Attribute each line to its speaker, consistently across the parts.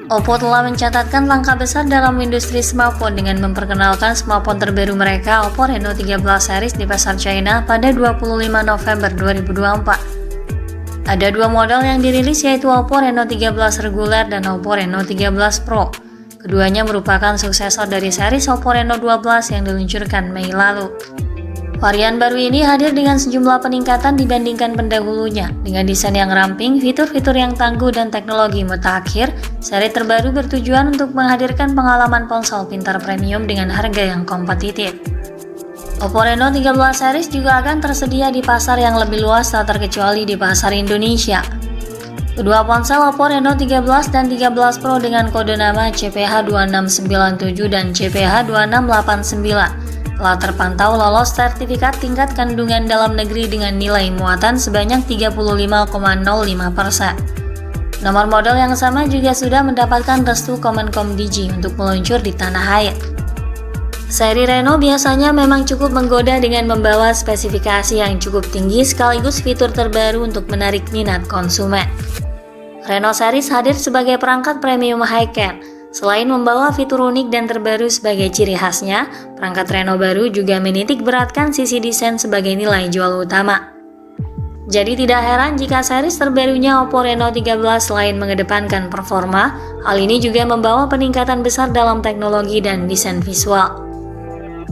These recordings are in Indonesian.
Speaker 1: Oppo telah mencatatkan langkah besar dalam industri smartphone dengan memperkenalkan smartphone terbaru mereka, Oppo Reno 13 series di pasar China pada 25 November 2024. Ada dua model yang dirilis, yaitu Oppo Reno 13 reguler dan Oppo Reno 13 Pro. Keduanya merupakan suksesor dari series Oppo Reno 12 yang diluncurkan Mei lalu. Varian baru ini hadir dengan sejumlah peningkatan dibandingkan pendahulunya. Dengan desain yang ramping, fitur-fitur yang tangguh, dan teknologi mutakhir, seri terbaru bertujuan untuk menghadirkan pengalaman ponsel pintar premium dengan harga yang kompetitif. Oppo Reno 13 series juga akan tersedia di pasar yang lebih luas tak terkecuali di pasar Indonesia. Kedua ponsel Oppo Reno 13 dan 13 Pro dengan kode nama CPH2697 dan CPH2689 telah terpantau lolos sertifikat tingkat kandungan dalam negeri dengan nilai muatan sebanyak 35,05%. Nomor model yang sama juga sudah mendapatkan restu Kemenkom Digi untuk meluncur di tanah air. Seri Reno biasanya memang cukup menggoda dengan membawa spesifikasi yang cukup tinggi sekaligus fitur terbaru untuk menarik minat konsumen. Reno series hadir sebagai perangkat premium high-end. Selain membawa fitur unik dan terbaru sebagai ciri khasnya, perangkat Reno baru juga menitik beratkan sisi desain sebagai nilai jual utama. Jadi tidak heran jika series terbarunya Oppo Reno 13 selain mengedepankan performa, hal ini juga membawa peningkatan besar dalam teknologi dan desain visual.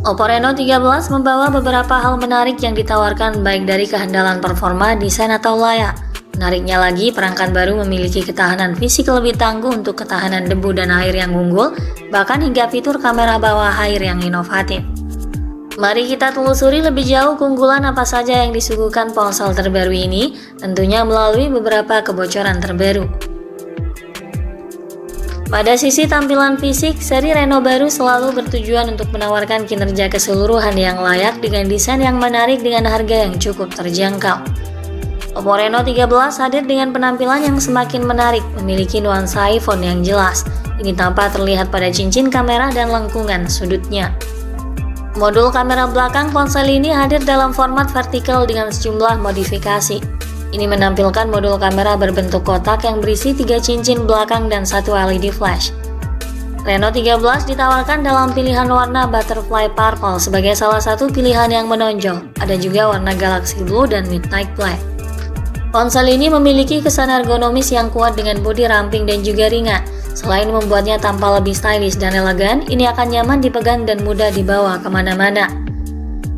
Speaker 1: Oppo Reno 13 membawa beberapa hal menarik yang ditawarkan baik dari kehandalan performa, desain, atau layar. Menariknya lagi, perangkat baru memiliki ketahanan fisik lebih tangguh untuk ketahanan debu dan air yang unggul, bahkan hingga fitur kamera bawah air yang inovatif. Mari kita telusuri lebih jauh keunggulan apa saja yang disuguhkan ponsel terbaru ini, tentunya melalui beberapa kebocoran terbaru. Pada sisi tampilan fisik, seri Reno baru selalu bertujuan untuk menawarkan kinerja keseluruhan yang layak dengan desain yang menarik dengan harga yang cukup terjangkau. Oppo Reno 13 hadir dengan penampilan yang semakin menarik, memiliki nuansa iPhone yang jelas. Ini tampak terlihat pada cincin kamera dan lengkungan sudutnya. Modul kamera belakang ponsel ini hadir dalam format vertikal dengan sejumlah modifikasi. Ini menampilkan modul kamera berbentuk kotak yang berisi 3 cincin belakang dan 1 LED flash. Reno 13 ditawarkan dalam pilihan warna Butterfly Purple sebagai salah satu pilihan yang menonjol. Ada juga warna Galaxy Blue dan Midnight Black. Ponsel ini memiliki kesan ergonomis yang kuat dengan bodi ramping dan juga ringan. Selain membuatnya tampak lebih stylish dan elegan, ini akan nyaman dipegang dan mudah dibawa kemana-mana.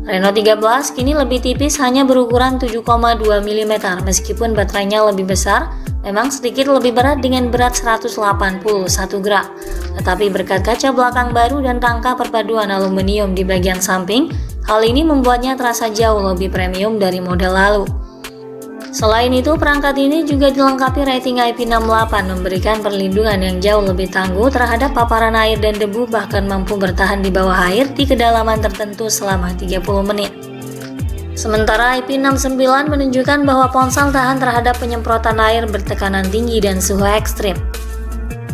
Speaker 1: Reno 13 kini lebih tipis, hanya berukuran 7,2 mm meskipun baterainya lebih besar, memang sedikit lebih berat dengan berat 181 gram. Tetapi berkat kaca belakang baru dan rangka perpaduan aluminium di bagian samping, hal ini membuatnya terasa jauh lebih premium dari model lalu. Selain itu, perangkat ini juga dilengkapi rating IP68, memberikan perlindungan yang jauh lebih tangguh terhadap paparan air dan debu, bahkan mampu bertahan di bawah air di kedalaman tertentu selama 30 menit. Sementara IP69 menunjukkan bahwa ponsel tahan terhadap penyemprotan air bertekanan tinggi dan suhu ekstrim.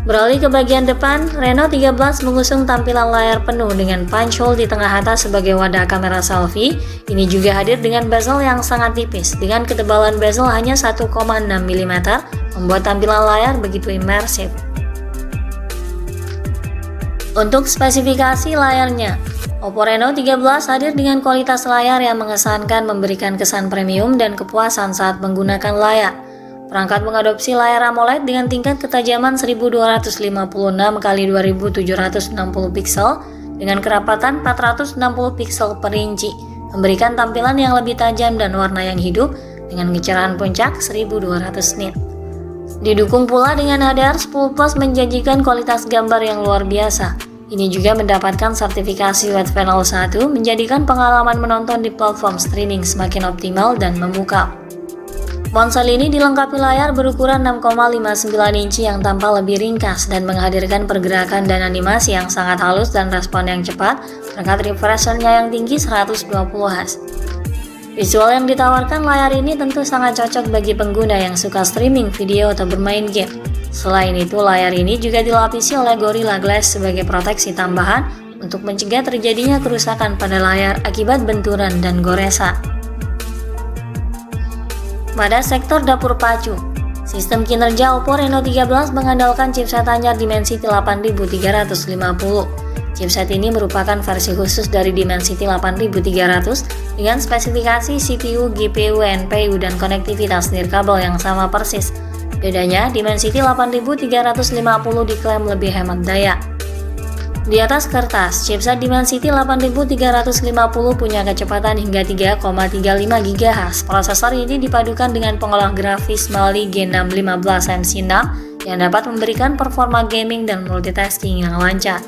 Speaker 1: Beralih ke bagian depan, Reno 13 mengusung tampilan layar penuh dengan punch hole di tengah atas sebagai wadah kamera selfie. Ini juga hadir dengan bezel yang sangat tipis, dengan ketebalan bezel hanya 1,6 mm, membuat tampilan layar begitu imersif. Untuk spesifikasi layarnya, Oppo Reno 13 hadir dengan kualitas layar yang mengesankan, memberikan kesan premium dan kepuasan saat menggunakan layar. Perangkat mengadopsi layar AMOLED dengan tingkat ketajaman 1256 x 2760 piksel dengan kerapatan 460 piksel per inci, memberikan tampilan yang lebih tajam dan warna yang hidup dengan kecerahan puncak 1200 nit. Didukung pula dengan HDR10+ menjanjikan kualitas gambar yang luar biasa. Ini juga mendapatkan sertifikasi White Panel 1, menjadikan pengalaman menonton di platform streaming semakin optimal dan memukau. Ponsel ini dilengkapi layar berukuran 6,59 inci yang tampak lebih ringkas dan menghadirkan pergerakan dan animasi yang sangat halus dan respon yang cepat berkat refresh rate-nya yang tinggi 120 Hz. Visual yang ditawarkan layar ini tentu sangat cocok bagi pengguna yang suka streaming video atau bermain game. Selain itu, layar ini juga dilapisi oleh Gorilla Glass sebagai proteksi tambahan untuk mencegah terjadinya kerusakan pada layar akibat benturan dan goresan. Pada sektor dapur pacu, Sistem kinerja Oppo Reno 13 mengandalkan chipset anyar Dimensity 8350. Chipset ini merupakan versi khusus dari Dimensity 8300 dengan spesifikasi CPU, GPU, NPU, dan konektivitas nirkabel yang sama persis. Bedanya, Dimensity 8350 diklaim lebih hemat daya. Di atas kertas, chipset Dimensity 8350 punya kecepatan hingga 3,35 GHz. Prosesor ini dipadukan dengan pengolah grafis Mali G615 MC6 yang dapat memberikan performa gaming dan multitasking yang lancar.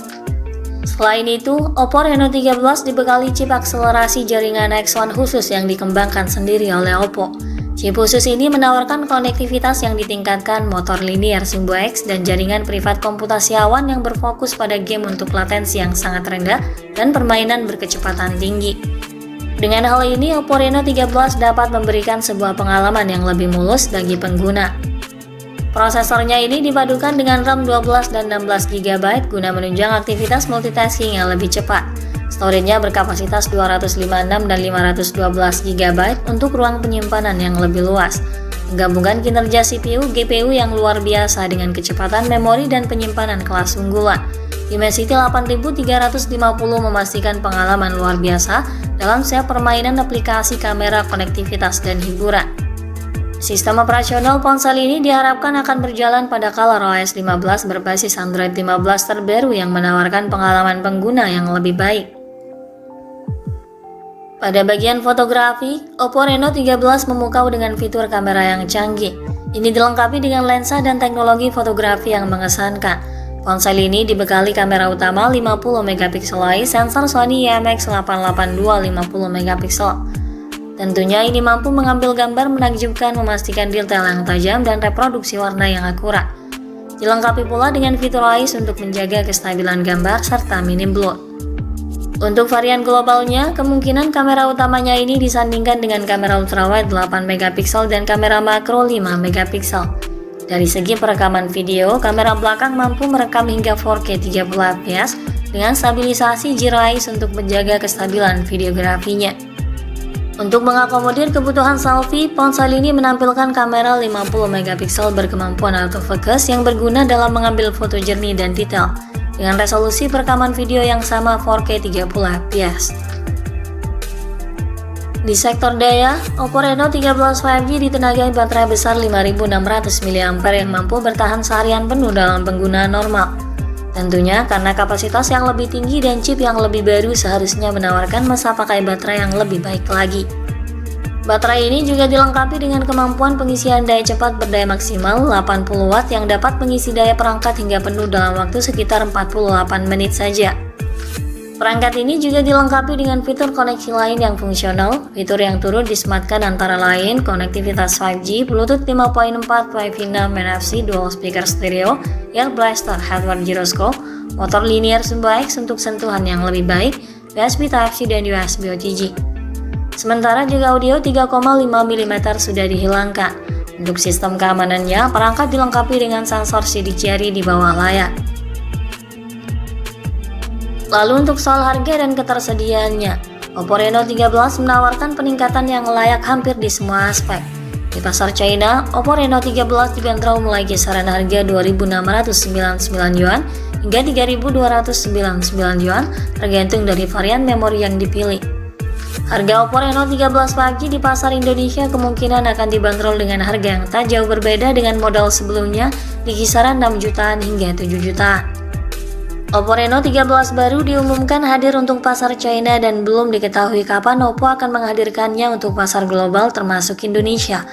Speaker 1: Selain itu, Oppo Reno 13 dibekali chip akselerasi jaringan X1 khusus yang dikembangkan sendiri oleh Oppo. Chip khusus ini menawarkan konektivitas yang ditingkatkan, motor linear Sumbo X, dan jaringan privat komputasi awan yang berfokus pada game untuk latensi yang sangat rendah dan permainan berkecepatan tinggi. Dengan hal ini, Oppo Reno 13 dapat memberikan sebuah pengalaman yang lebih mulus bagi pengguna. Prosesornya ini dipadukan dengan RAM 12 dan 16 GB guna menunjang aktivitas multitasking yang lebih cepat. Storage-nya berkapasitas 256 dan 512 GB untuk ruang penyimpanan yang lebih luas. Menggabungkan kinerja CPU, GPU yang luar biasa dengan kecepatan memori dan penyimpanan kelas unggulan. Dimensity 8350 memastikan pengalaman luar biasa dalam setiap permainan aplikasi kamera, konektivitas, dan hiburan. Sistem operasional ponsel ini diharapkan akan berjalan pada ColorOS 15 berbasis Android 15 terbaru yang menawarkan pengalaman pengguna yang lebih baik. Pada bagian fotografi, Oppo Reno 13 memukau dengan fitur kamera yang canggih. Ini dilengkapi dengan lensa dan teknologi fotografi yang mengesankan. Ponsel ini dibekali kamera utama 50 MP, sensor Sony IMX882 50 MP. Tentunya ini mampu mengambil gambar menakjubkan, memastikan detail yang tajam dan reproduksi warna yang akurat. Dilengkapi pula dengan fitur AIS untuk menjaga kestabilan gambar serta minim blur. Untuk varian globalnya, kemungkinan kamera utamanya ini disandingkan dengan kamera ultrawide 8 MP dan kamera makro 5 MP. Dari segi perekaman video, kamera belakang mampu merekam hingga 4K 30fps dengan stabilisasi zero AIS untuk menjaga kestabilan videografinya. Untuk mengakomodir kebutuhan selfie, ponsel ini menampilkan kamera 50 MP berkemampuan autofocus yang berguna dalam mengambil foto jernih dan detail, dengan resolusi perekaman video yang sama 4K 30fps. Di sektor daya, Oppo Reno 13 5G ditenagai baterai besar 5600 mAh yang mampu bertahan seharian penuh dalam penggunaan normal. Tentunya karena kapasitas yang lebih tinggi dan chip yang lebih baru seharusnya menawarkan masa pakai baterai yang lebih baik lagi. Baterai ini juga dilengkapi dengan kemampuan pengisian daya cepat berdaya maksimal 80 Watt yang dapat mengisi daya perangkat hingga penuh dalam waktu sekitar 48 menit saja. Perangkat ini juga dilengkapi dengan fitur koneksi lain yang fungsional. Fitur yang turut disematkan antara lain konektivitas 5G, Bluetooth 5.4, Wi-Fi 6, NFC, dual speaker stereo, Air Blaster, hardware gyroscope, motor linear Sumbo X untuk sentuhan yang lebih baik, USB Type-C dan USB OTG. Sementara juga audio 3,5 mm sudah dihilangkan. Untuk sistem keamanannya, perangkat dilengkapi dengan sensor sidik jari di bawah layar. Lalu untuk soal harga dan ketersediaannya, Oppo Reno 13 menawarkan peningkatan yang layak hampir di semua aspek. Di pasar China, Oppo Reno 13 dibanderol mulai kisaran harga 2.699 yuan hingga 3.299 yuan tergantung dari varian memori yang dipilih. Harga Oppo Reno 13 5G di pasar Indonesia kemungkinan akan dibanderol dengan harga yang tak jauh berbeda dengan model sebelumnya di kisaran 6 jutaan hingga 7 jutaan. Oppo Reno 13 baru diumumkan hadir untuk pasar China dan belum diketahui kapan Oppo akan menghadirkannya untuk pasar global termasuk Indonesia.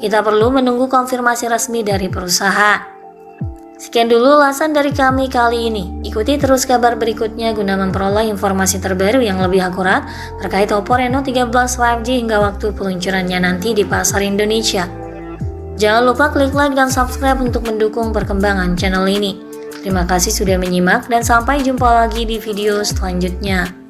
Speaker 1: Kita perlu menunggu konfirmasi resmi dari perusahaan. Sekian dulu ulasan dari kami kali ini. Ikuti terus kabar berikutnya guna memperoleh informasi terbaru yang lebih akurat terkait Oppo Reno 13 5G hingga waktu peluncurannya nanti di pasar Indonesia. Jangan lupa klik like dan subscribe untuk mendukung perkembangan channel ini. Terima kasih sudah menyimak dan sampai jumpa lagi di video selanjutnya.